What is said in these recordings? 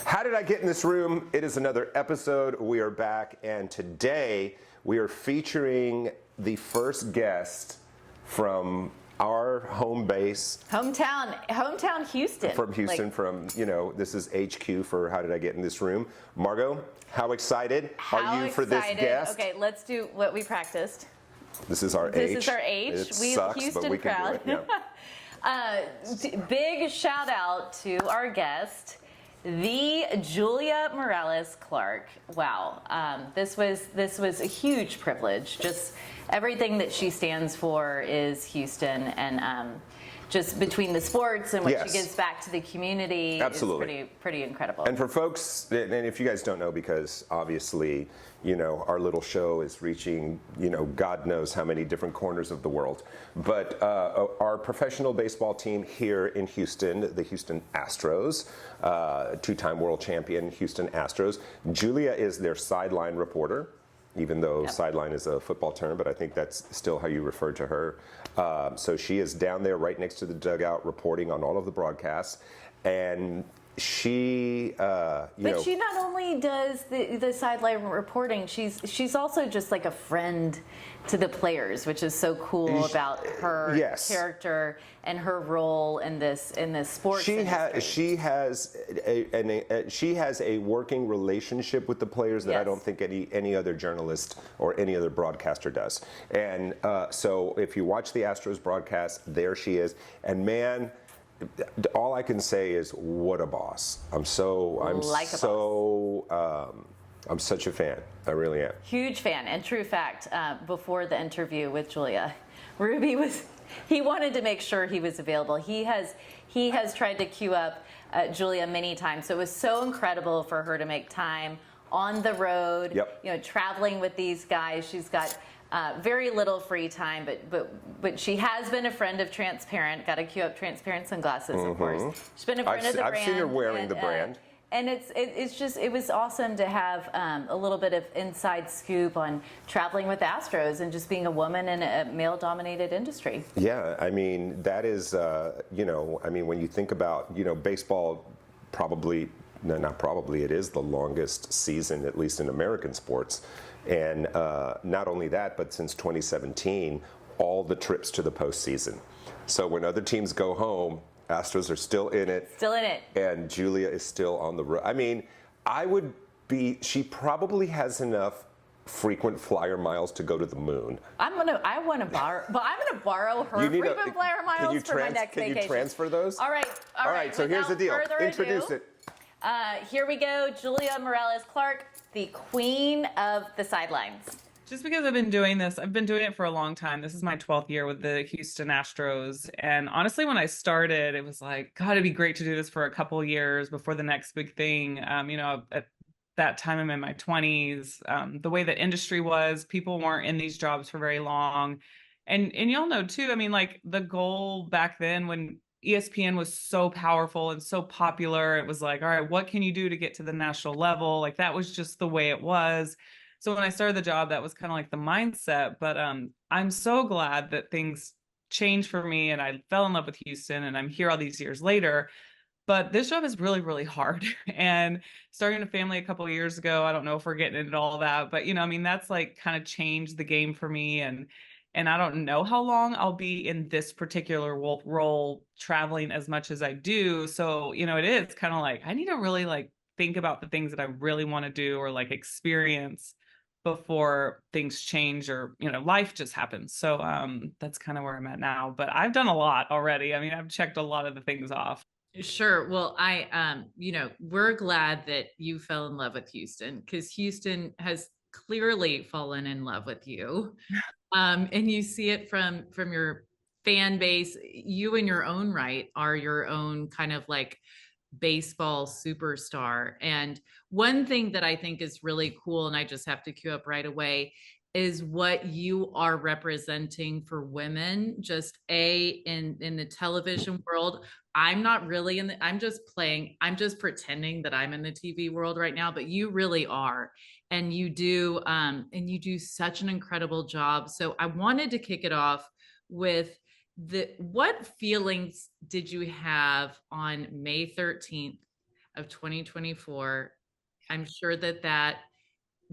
How did I get in this room? It is another episode. We are back, and today we are featuring the first guest from our home base. Hometown Houston. From Houston, this is HQ for How Did I Get in This Room. Margot, how excited are you for this guest? Okay, let's do what we practiced. This is our H. This is our H. It We sucks, Houston but we crowd. can do it. Yeah. Big shout out to our guest, the Julia Morales Clark. Wow, this was a huge privilege. Just everything that she stands for is Houston, and just between the sports and what she gives back to the community, absolutely, is pretty incredible. And for folks, and if you guys don't know, because obviously, our little show is reaching, God knows how many different corners of the world. But our professional baseball team here in Houston, the Houston Astros, two-time world champion Houston Astros, Julia is their sideline reporter, even though sideline is a football term, but I think that's still how you refer to her. So she is down there right next to the dugout reporting on all of the broadcasts. And she, But she not only does the sideline reporting, she's also just like a friend to the players, which is so cool about her character and her role in this sports industry. She has a working relationship with the players that I don't think any other journalist or any other broadcaster does. And so if you watch the Astros broadcast, there she is. And man, all I can say is, what a boss! I'm such a fan. I really am. Huge fan. And true fact, before the interview with Julia, Ruby he wanted to make sure he was available. He has tried to queue up Julia many times. So it was so incredible for her to make time on the road. Traveling with these guys. She's got very little free time, but she has been a friend of Transparent. Got to queue up Transparent sunglasses, of course. She's been a friend of the brand. I've seen her wearing the brand. And it was awesome to have a little bit of inside scoop on traveling with Astros and just being a woman in a male-dominated industry. Yeah, I mean, that is, when you think about, baseball, it is the longest season, at least in American sports. And not only that, but since 2017, all the trips to the postseason. So when other teams go home, Astros are still in it. And Julia is still on the road. I mean, she probably has enough frequent flyer miles to go to the moon. I'm gonna borrow her frequent flyer miles for my next vacation. Can you transfer those? All right. So here's the deal. Introduce it. Here we go. Julia Morales Clark, the queen of the sidelines. Just because I've been doing it for a long time. This is my 12th year with the Houston Astros. And honestly, when I started, it was like, God, it'd be great to do this for a couple years before the next big thing. At that time, I'm in my 20s. The way the industry was, people weren't in these jobs for very long. And y'all know too, the goal back then when ESPN was so powerful and so popular, it was like, all right, what can you do to get to the national level? Like that was just the way it was. So when I started the job, that was kind of like the mindset, but I'm so glad that things changed for me and I fell in love with Houston and I'm here all these years later. But this job is really, really hard. And starting a family a couple of years ago, I don't know if we're getting into all that, but that's like kind of changed the game for me. And I don't know how long I'll be in this particular role traveling as much as I do. So, it is kind of like, I need to really like think about the things that I really want to do or like experience before things change or, life just happens. So that's kind of where I'm at now, but I've done a lot already. I've checked a lot of the things off. Sure. Well, we're glad that you fell in love with Houston because Houston has clearly fallen in love with you. And you see it from your fan base. You in your own right are your own kind of like baseball superstar. And one thing that I think is really cool, and I just have to cue up right away, is what you are representing for women, just in the television world. I'm not really I'm just pretending that I'm in the TV world right now, but you really are. And you do such an incredible job. So I wanted to kick it off with what feelings did you have on May 13th of 2024. I'm sure that that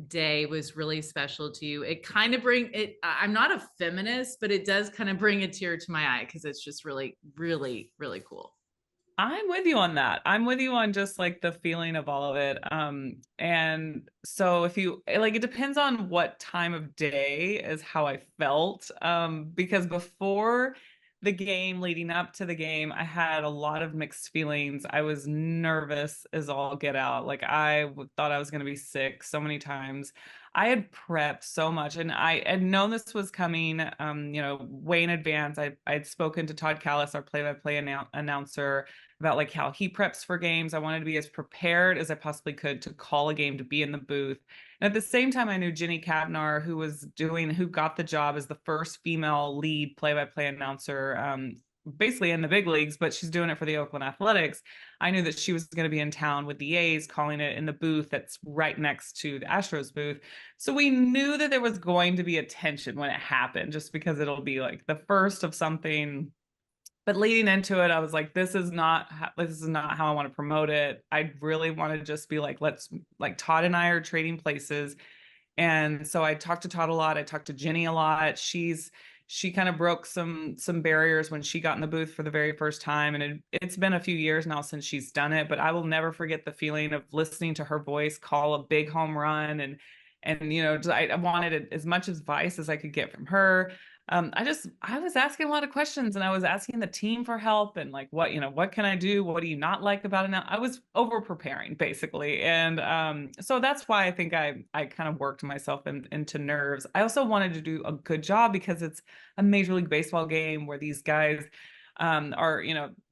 day was really special to you. It kind of bring it, I'm not a feminist, but it does kind of bring a tear to my eye because it's just really, really, really cool. I'm with you on that. I'm with you on just like the feeling of all of it. And so if you like, it depends on what time of day is how I felt. Because before the game, leading up to the game, I had a lot of mixed feelings. I was nervous as all get out. Like thought I was going to be sick so many times. I had prepped so much and I had known this was coming, way in advance. I'd spoken to Todd Callis, our play-by-play announcer, about like how he preps for games. I wanted to be as prepared as I possibly could to call a game, to be in the booth. And at the same time, I knew Jenny Kavnar, who got the job as the first female lead play-by-play announcer, basically in the big leagues, but she's doing it for the Oakland Athletics. I knew that she was going to be in town with the A's, calling it in the booth that's right next to the Astros booth. So we knew that there was going to be a tension when it happened, just because it'll be like the first of something. But leading into it, I was like, this is not how I want to promote it. I really want to just be like, Todd and I are trading places. And so I talked to Todd a lot. I talked to Jenny a lot. She kind of broke some barriers when she got in the booth for the very first time. And it's been a few years now since she's done it, but I will never forget the feeling of listening to her voice call a big home run. And I wanted as much advice as I could get from her. I was asking a lot of questions, and I was asking the team for help and like, what can I do? What do you not like about it now? I was over preparing basically. And so that's why I think I kind of worked myself into nerves. I also wanted to do a good job because it's a Major League Baseball game where these guys are,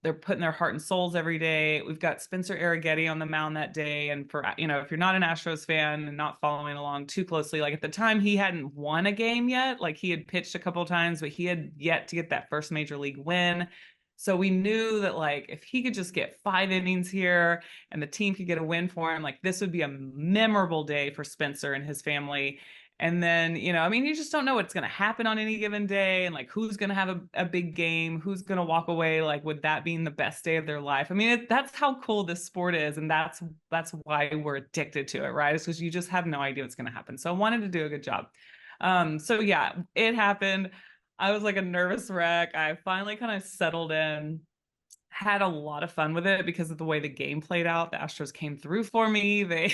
they're putting their heart and souls every day. We've got Spencer Arrighetti on the mound that day. And for, if you're not an Astros fan and not following along too closely, like at the time he hadn't won a game yet. Like he had pitched a couple of times, but he had yet to get that first major league win. So we knew that like if he could just get 5 innings here and the team could get a win for him, like this would be a memorable day for Spencer and his family. And then, you just don't know what's going to happen on any given day and like who's going to have a big game, who's going to walk away like with that being the best day of their life. I mean, that's how cool this sport is. And that's why we're addicted to it, right? It's because you just have no idea what's going to happen. So I wanted to do a good job. So yeah, it happened. I was like a nervous wreck. I finally kind of settled in, had a lot of fun with it because of the way the game played out. The Astros came through for me. They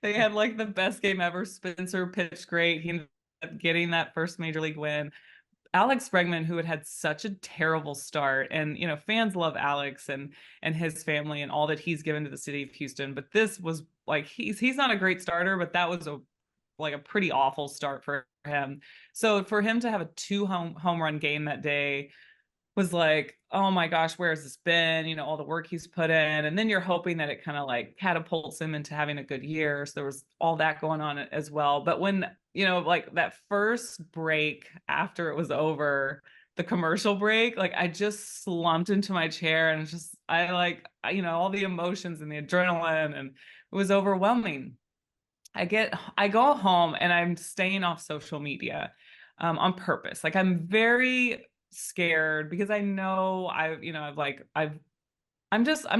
had like the best game ever. Spencer pitched great. He ended up getting that first major league win. Alex Bregman, who had such a terrible start, and fans love Alex and his family and all that he's given to the city of Houston. But this was like he's not a great starter, but that was a pretty awful start for him. So for him to have a 2 home run game that day was like, oh my gosh, where has this been? All the work he's put in. And then you're hoping that it kind of like catapults him into having a good year. So there was all that going on as well. But when, like that first break after it was over, the commercial break, like I just slumped into my chair and all the emotions and the adrenaline, and it was overwhelming. I go home and I'm staying off social media on purpose. Like I'm very scared because I know I'm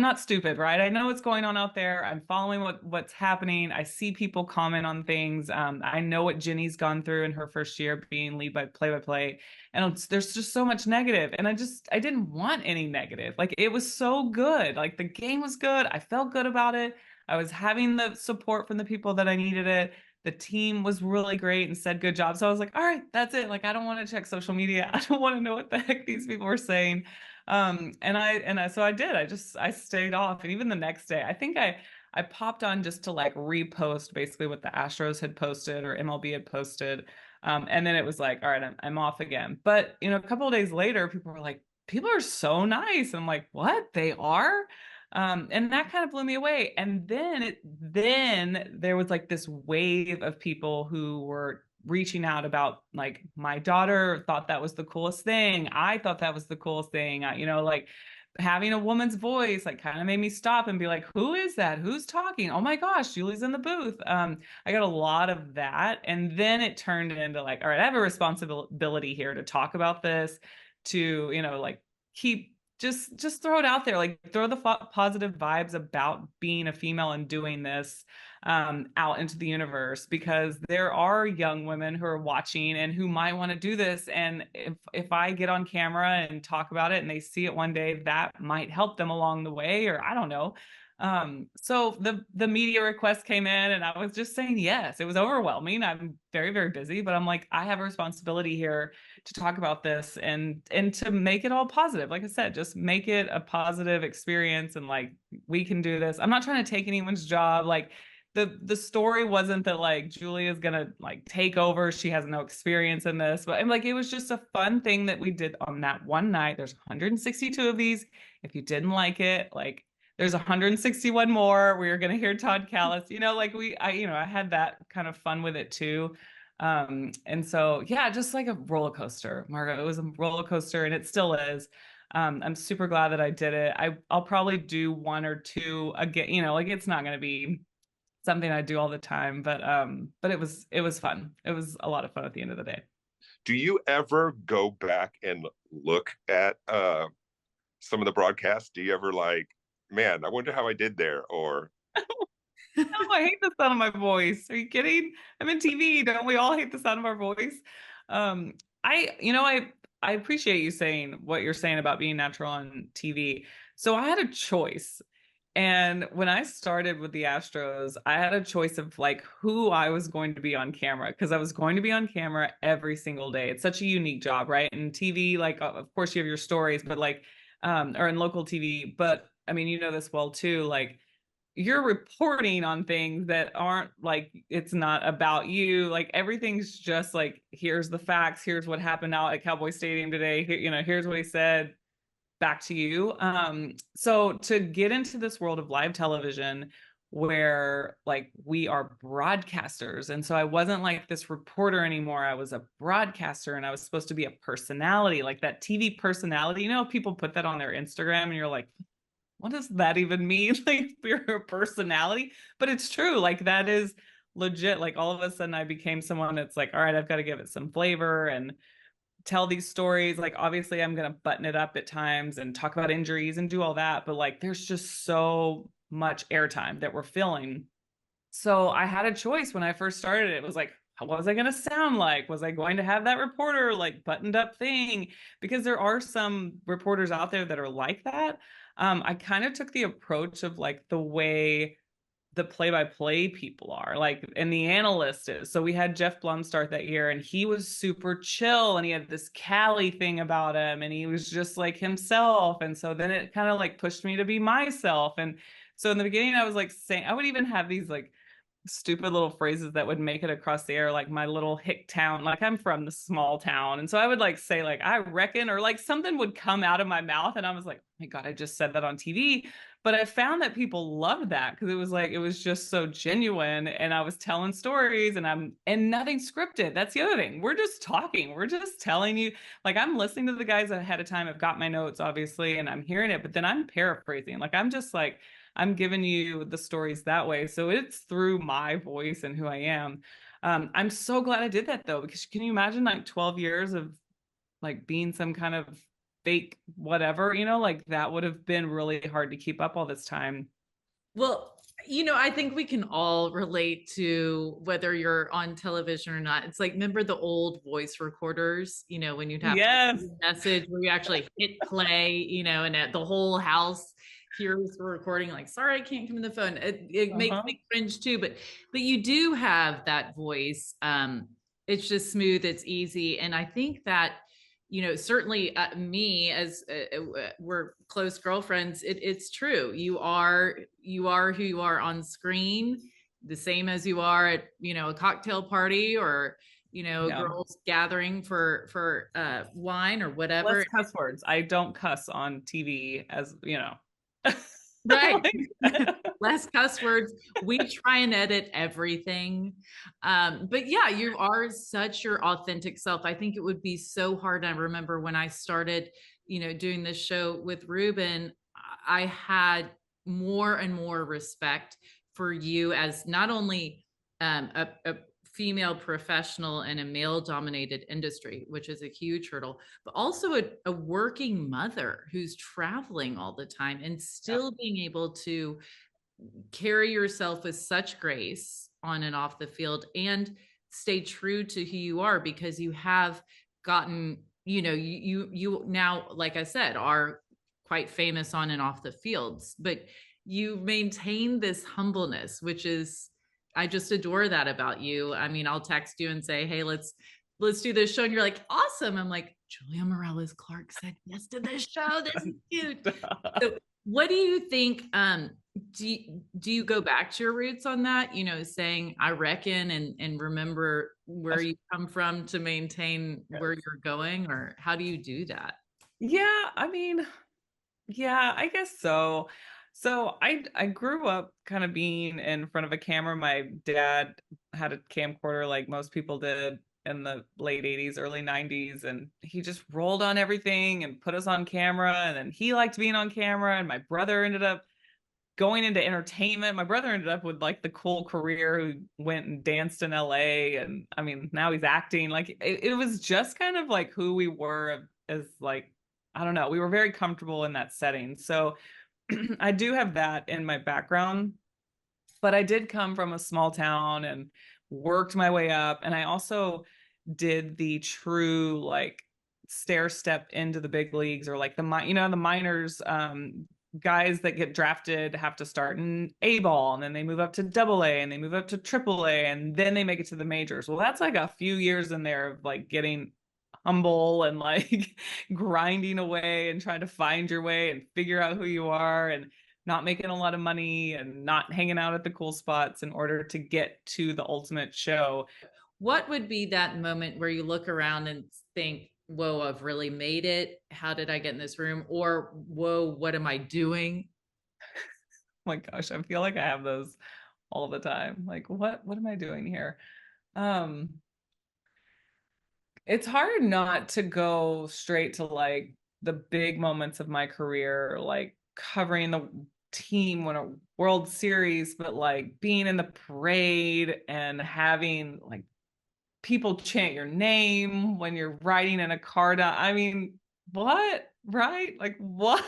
not stupid, right? I know what's going on out there. I'm following what's happening. I see people comment on things. I know what Jenny's gone through in her first year being lead by play-by-play, and there's just so much negative, and I didn't want any negative. Like it was so good. Like the game was good. I felt good about it. I was having the support from the people that I needed it. The team was really great and said good job. So I was like, all right, that's it. Like I don't want to check social media. I don't want to know what the heck these people were saying. So I did. I stayed off. And even the next day, I think I popped on just to like repost basically what the Astros had posted or MLB had posted. And then it was like, all right, I'm off again. But a couple of days later, people were like, people are so nice. And I'm like, what? They are? And that kind of blew me away. And then there was like this wave of people who were reaching out about like my daughter thought that was the coolest thing. I thought that was the coolest thing. Like having a woman's voice like kind of made me stop and be like, who is that? Who's talking? Oh my gosh, Julie's in the booth. I got a lot of that. And then it turned into like, all right, I have a responsibility here to talk about this, to, like keep just throw it out there, like throw the positive vibes about being a female and doing this out into the universe, because there are young women who are watching and who might want to do this. And if I get on camera and talk about it and they see it one day, that might help them along the way, or I don't know. So the media request came in and I was just saying yes. It was overwhelming. I'm very, very busy, but I'm like, I have a responsibility here to talk about this and to make it all positive. Like I said, just make it a positive experience, and like, we can do this. I'm not trying to take anyone's job. Like, the story wasn't that like Julia's gonna like take over. She has no experience in this, but I'm like, it was just a fun thing that we did on that one night. There's 162 of these. If you didn't like it, like, there's 161 more. We are going to hear Todd Callis, like I had that kind of fun with it too. And so, yeah, just like a roller coaster, Margo. It was a roller coaster, and it still is. I'm super glad that I did it. I'll probably do one or two again, like, it's not going to be something I do all the time, but it was fun. It was a lot of fun at the end of the day. Do you ever go back and look at some of the broadcasts? Do you ever like, man, I wonder how I did there? Or No, I hate the sound of my voice. Are you kidding? I'm in TV. Don't we all hate the sound of our voice? Um, I appreciate you saying what you're saying about being natural on TV. So I had a choice. And when I started with the Astros, I had a choice of like who I was going to be on camera, because I was going to be on camera every single day. It's such a unique job, right? And TV, like, of course you have your stories, but like, or in local TV, but I mean, you know this well too, like, you're reporting on things that aren't like, it's not about you. Like, everything's just like, here's the facts, here's what happened out at Cowboy Stadium today. Here, here's what he said, back to you. So to get into this world of live television where like we are broadcasters, and so I wasn't like this reporter anymore, I was a broadcaster, and I was supposed to be a personality, like that TV personality. People put that on their Instagram and you're like, what does that even mean? Like, you're a personality? But it's true, like, that is legit. Like, all of a sudden I became someone that's like, all right, I've got to give it some flavor and tell these stories. Like, obviously I'm going to button it up at times and talk about injuries and do all that, but like, there's just so much airtime that we're filling. So I had a choice when I first started. It was like, what was I going to sound like? Was I going to have that reporter like buttoned up thing? Because there are some reporters out there that are like that. I kind of took the approach of like the way the play-by-play people are, like, and the analyst is. So we had Jeff Blum start that year, and he was super chill, and he had this Cali thing about him, and he was just like himself. And so then it kind of like pushed me to be myself. And so in the beginning, I was like saying, I would even have these like stupid little phrases that would make it across the air, like my little hick town, like I'm from the small town. And so I would like say like, I reckon, or like something would come out of my mouth and I was like, oh my God, I just said that on TV. But I found that people loved that because it was like, it was just so genuine, and I was telling stories, and nothing scripted. That's the other thing. We're just talking. We're just telling you, like, I'm listening to the guys ahead of time. I've got my notes obviously, and I'm hearing it, but then I'm paraphrasing. Like, I'm just like, I'm giving you the stories that way. So it's through my voice and who I am. I'm so glad I did that though, because can you imagine like 12 years of like being some kind of fake whatever, like that would have been really hard to keep up all this time. Well, I think we can all relate to whether you're on television or not. It's like, remember the old voice recorders, when you'd have Yes. a message where you actually hit play, and the whole house hears the recording, like, sorry, I can't come in the phone. It makes me cringe too, but you do have that voice. It's just smooth, it's easy. And I think that, certainly me, as we're close girlfriends, it's true. You are who you are on screen, the same as you are at, a cocktail party or, girls gathering for wine or whatever. Less cuss words. I don't cuss on TV, as Right. Less cuss words. We try and edit everything. But yeah, you are such your authentic self. I think it would be so hard. I remember when I started, doing this show with Ruben, I had more and more respect for you as not only a female professional in a male dominated industry, which is a huge hurdle, but also a working mother who's traveling all the time and still being able to carry yourself with such grace on and off the field and stay true to who you are, because you have gotten, you now, like I said, are quite famous on and off the fields, but you maintain this humbleness, which is, I just adore that about you. I mean, I'll text you and say, hey, let's do this show, and you're like, awesome. I'm like, Julia Morales Clark said yes to this show, this is cute. So what do you think, do you go back to your roots on that, saying I reckon and remember where you come from to maintain where you're going, or how do you do that? Yeah, I mean, yeah, I guess so. So I grew up kind of being in front of a camera. My dad had a camcorder like most people did in the late 80s, early 90s, and he just rolled on everything and put us on camera. And then he liked being on camera, and my brother ended up going into entertainment. My brother ended up with like the cool career, who went and danced in LA, and I mean, now he's acting. Like it was just kind of like who we were as like, I don't know, we were very comfortable in that setting. So I do have that in my background, but I did come from a small town and worked my way up. And I also did the true like stair step into the big leagues, or like the minors. Guys that get drafted have to start in A ball, and then they move up to double A, and they move up to triple A, and then they make it to the majors. Well, that's like a few years in there of like getting humble and like grinding away and trying to find your way and figure out who you are, and not making a lot of money and not hanging out at the cool spots in order to get to the ultimate show. What would be that moment where you look around and think, whoa, I've really made it. How did I get in this room? Or, whoa, what am I doing? Oh my gosh, I feel like I have those all the time. Like, what am I doing here? It's hard not to go straight to like the big moments of my career, like covering the team win a World Series, but like being in the parade and having like people chant your name when you're riding in a car down. I mean, what? Right? Like what?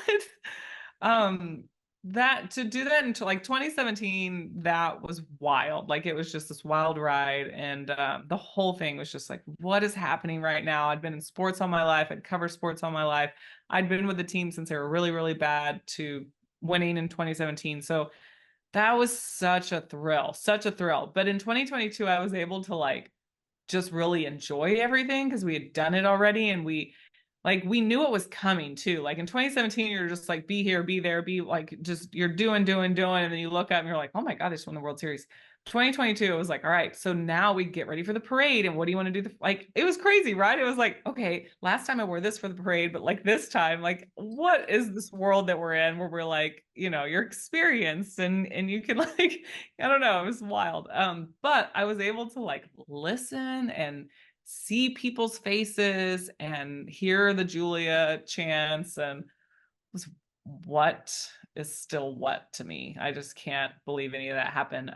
um that to do that until like 2017, that was wild. Like it was just this wild ride, and the whole thing was just like, what is happening right now? I'd been in sports all my life. I'd covered sports all my life. I'd been with the team since they were really, really bad to winning in 2017. So that was such a thrill, such a thrill. But in 2022, I was able to like just really enjoy everything because we had done it already, and we knew what was coming too. Like in 2017, you're just like, be here, be there, be like, just you're doing, and then you look up and you're like, oh my God, they just won the World Series. 2022, it was like, all right, so now we get ready for the parade. And what do you want to do? Like, it was crazy, right? It was like, okay, last time I wore this for the parade, but like this time, like, what is this world that we're in where we're like, you're experienced and you can like, I don't know, it was wild. But I was able to like listen and see people's faces and hear the Julia chants, and was what is still what to me. I just can't believe any of that happened.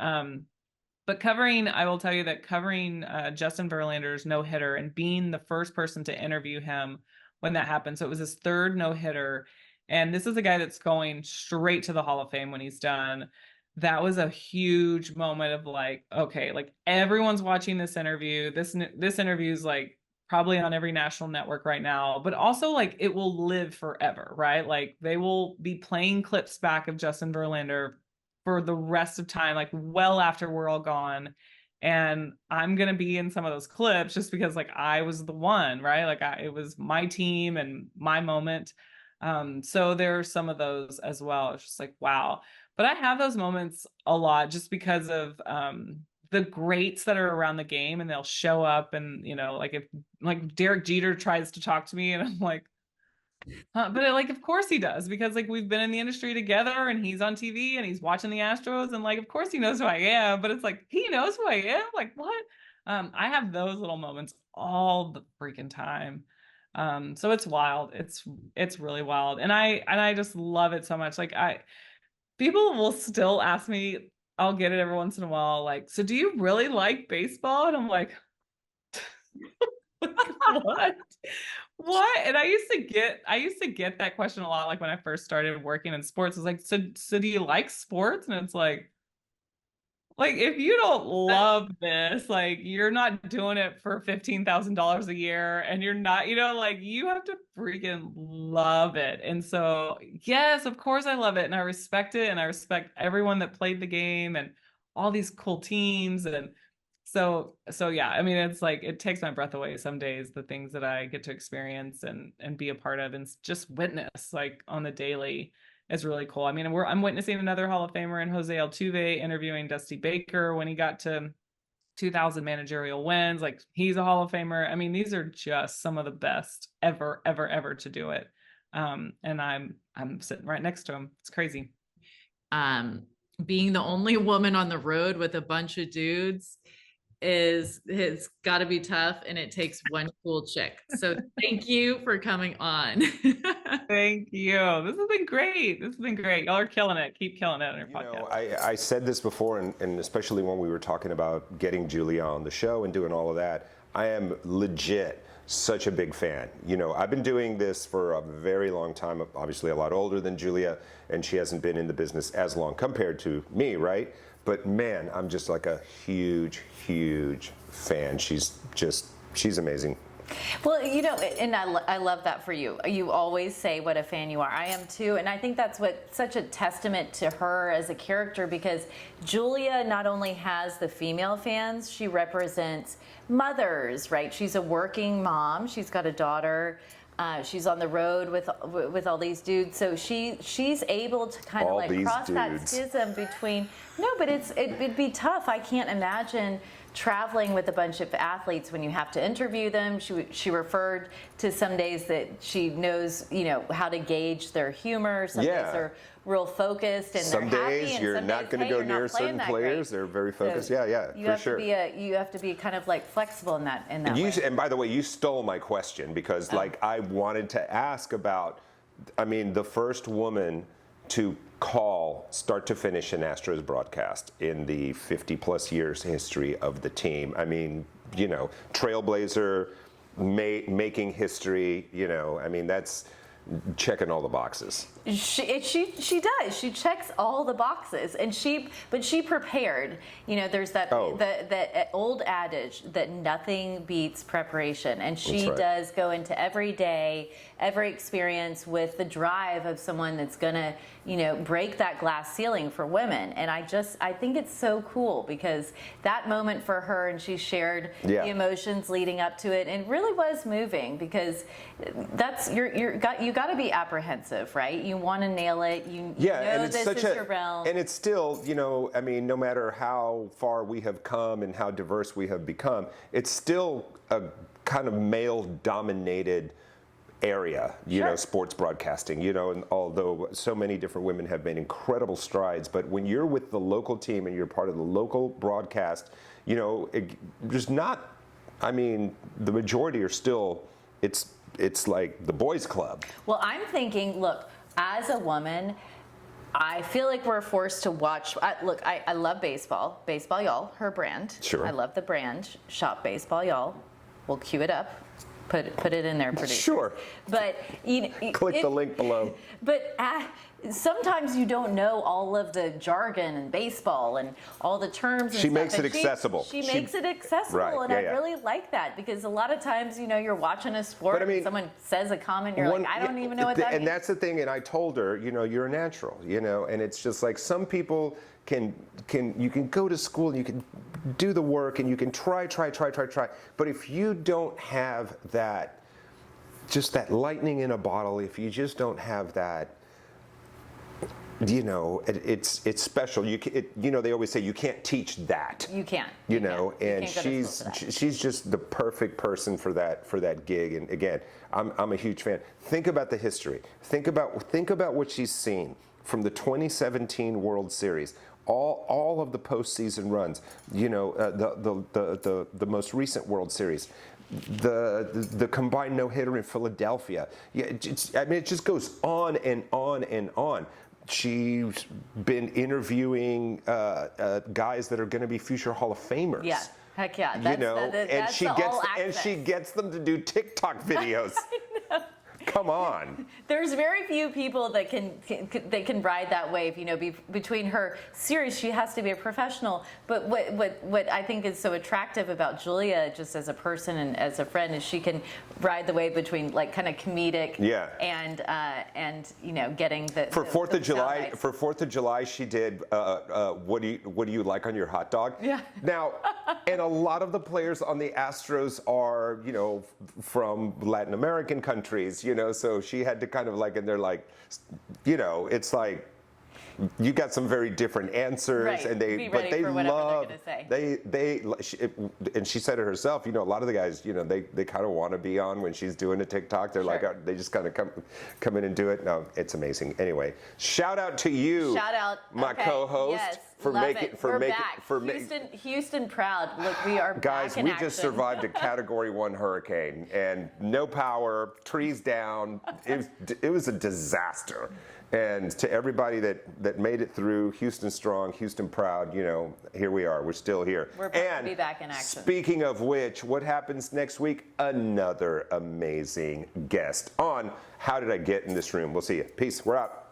But I will tell you that covering Justin Verlander's no hitter and being the first person to interview him when that happened. So it was his third no hitter. And this is a guy that's going straight to the Hall of Fame when he's done. That was a huge moment of like, okay, like everyone's watching this interview. This interview is like probably on every national network right now, but also like it will live forever, right? Like they will be playing clips back of Justin Verlander for the rest of time, like well after we're all gone. And I'm going to be in some of those clips just because like I was the one, right? Like it was my team and my moment. So there are some of those as well. It's just like, wow. But I have those moments a lot just because of the greats that are around the game, and they'll show up, and like if like Derek Jeter tries to talk to me, and I'm like, but like of course he does, because like we've been in the industry together, and he's on TV and he's watching the Astros, and like of course he knows who I am, but it's like he knows who I am. Like what? I have those little moments all the freaking time. So it's wild. It's really wild, and I just love it so much. Like people will still ask me I'll get it every once in a while. Like, so do you really like baseball? And I'm like, what? What? And I used to get that question a lot, like when I first started working in sports. It's like, so do you like sports? And it's like if you don't love this, like you're not doing it for $15,000 a year, and you're not, like you have to freaking love it. And so, yes, of course I love it, and I respect it, and I respect everyone that played the game and all these cool teams. And so yeah, I mean, it's like it takes my breath away some days, the things that I get to experience and be a part of and just witness like on the daily is really cool. I mean, I'm witnessing another Hall of Famer in Jose Altuve interviewing Dusty Baker when he got to 2,000 managerial wins. Like he's a Hall of Famer. I mean, these are just some of the best ever, ever, ever to do it. And I'm sitting right next to him. It's crazy. Being the only woman on the road with a bunch of dudes it's got to be tough, and it takes one cool chick. So thank you for coming on. Thank you. This has been great. Y'all are killing it. Keep killing it on your podcast. I said this before, and especially when we were talking about getting Julia on the show and doing all of that, I am legit such a big fan. I've been doing this for a very long time, obviously a lot older than Julia, and she hasn't been in the business as long compared to me, right? But man, I'm just like a huge, huge fan. She's amazing. Well, and I love that for you. You always say what a fan you are. I am too. And I think that's such a testament to her as a character, because Julia not only has the female fans, she represents mothers, right? She's a working mom. She's got a daughter. She's on the road with all these dudes, so she's able to kind of like cross that schism between. No, but it'd be tough. I can't imagine traveling with a bunch of athletes when you have to interview them. She referred to some days that she knows how to gauge their humor. Some days they're real focused and some they're happy, days and you're some not days, going to go you're near not playing certain that players. great. They're very focused. So you have to be you have to be kind of like flexible in that way. And by the way, you stole my question, because like I wanted to ask about, I mean, the first woman to call start to finish an Astros broadcast in the 50 plus years history of the team. I mean, trailblazer, making history, I mean, that's checking all the boxes. She does. She checks all the boxes, and she prepared. There's that that old adage that nothing beats preparation, and she does go into every day, every experience with the drive of someone that's gonna break that glass ceiling for women. And I think it's so cool, because that moment for her, and she shared the emotions leading up to it, and really was moving, because that's you got to be apprehensive, right? You want to nail it. And it's this is your realm. And it's still, I mean, no matter how far we have come and how diverse we have become, it's still a kind of male-dominated area, sports broadcasting, and although so many different women have made incredible strides, but when you're with the local team and you're part of the local broadcast, there's not, I mean, the majority are still, it's like the boys club. Well, I'm thinking, look, as a woman, I feel like we're forced to watch. I love baseball. Baseball Y'all, her brand. Sure. I love the brand. Shop Baseball Y'all. We'll cue it up. Put it in there, producer. Sure. But click the link below. But sometimes you don't know all of the jargon in baseball and all the terms. And she makes it accessible. She makes it accessible, right, and I really like that, because a lot of times, you're watching a sport, and someone says a comment, you're like, I don't even know what that means. And that's the thing. And I told her, you're a natural, and it's just like some people you can go to school and you can do the work and you can try. But if you don't have that, just that lightning in a bottle, if you just don't have that, it's special. They always say you can't teach that. You can't. And she's just the perfect person for that gig. And again, I'm a huge fan. Think about the history. Think about what she's seen from the 2017 World Series. All of the postseason runs, the most recent World Series, the combined no-hitter in Philadelphia. It just goes on and on and on. she's been interviewing guys that are going to be future Hall of Famers. Yeah. Heck yeah. You That's, know, that's and she the gets all and she access. gets them to do TikTok videos. Come on. There's very few people that can ride that wave. You know, between her series, she has to be a professional. But what I think is so attractive about Julia, just as a person and as a friend, is she can ride the wave between like kind of comedic, and you know, getting the For Fourth of July, sound bites. for 4th of July, she did what do you like on your hot dog? Yeah. Now, and a lot of the players on the Astros are, you know, from Latin American countries, you know, so she had to kind of like, and they're like, you know, it's like, you got some very different answers, Right. and Be but ready they for whatever love, they're gonna say. and she said it herself, you know, a lot of the guys, you know, they kind of want to be on when she's doing a TikTok. They're like, Sure. they just kind of come in and do it. No, it's amazing. Anyway, shout out to you, Shout out, my okay, co-host, yes, for love making it. for We're making back. for making. Houston proud. Look, we are Guys, back in we action. just survived a Category 1 hurricane, and no power, trees down. It was a disaster. And to everybody that made it through, Houston strong, Houston proud, you know, here we are. We're still here. We're proud to be back in action. Speaking of which, what happens next week? Another amazing guest on How Did I Get in This Room? We'll see you. Peace. We're out.